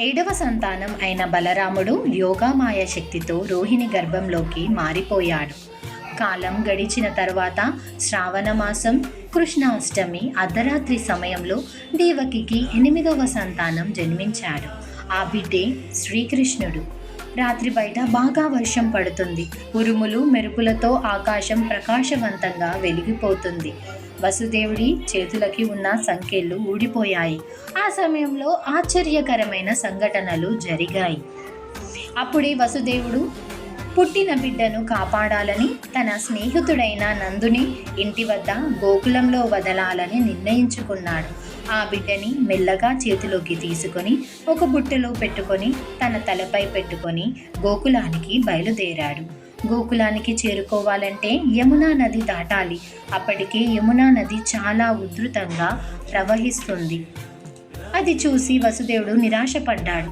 ఏడవ సంతానం అయిన బలరాముడు యోగామాయ శక్తితో రోహిణి గర్భంలోకి మారిపోయాడు. కాలం గడిచిన తర్వాత శ్రావణ మాసం కృష్ణాష్టమి అర్ధరాత్రి సమయంలో దేవకికి 8వ సంతానం జన్మించాడు. ఆ బిడ్డే శ్రీకృష్ణుడు. రాత్రి బయట బాగా వర్షం పడుతుంది. ఉరుములు మెరుపులతో ఆకాశం ప్రకాశవంతంగా వెలిగిపోతుంది. వసుదేవుడి చేతులకి ఉన్న సంకెళ్ళు ఊడిపోయాయి. ఆ సమయంలో ఆశ్చర్యకరమైన సంఘటనలు జరిగాయి. అప్పుడే వసుదేవుడు పుట్టిన బిడ్డను కాపాడాలని తన స్నేహితుడైన నందుని ఇంటి వద్ద గోకులంలో వదలాలని నిర్ణయించుకున్నాడు. ఆ బిడ్డని మెల్లగా చేతిలోకి తీసుకొని ఒక బుట్టలో పెట్టుకొని తన తలపై పెట్టుకొని గోకులానికి బయలుదేరాడు. గోకులానికి చేరుకోవాలంటే యమునా నది దాటాలి. అప్పటికే యమునా నది చాలా ఉధృతంగా ప్రవహిస్తుంది. అది చూసి వసుదేవుడు నిరాశపడ్డాడు.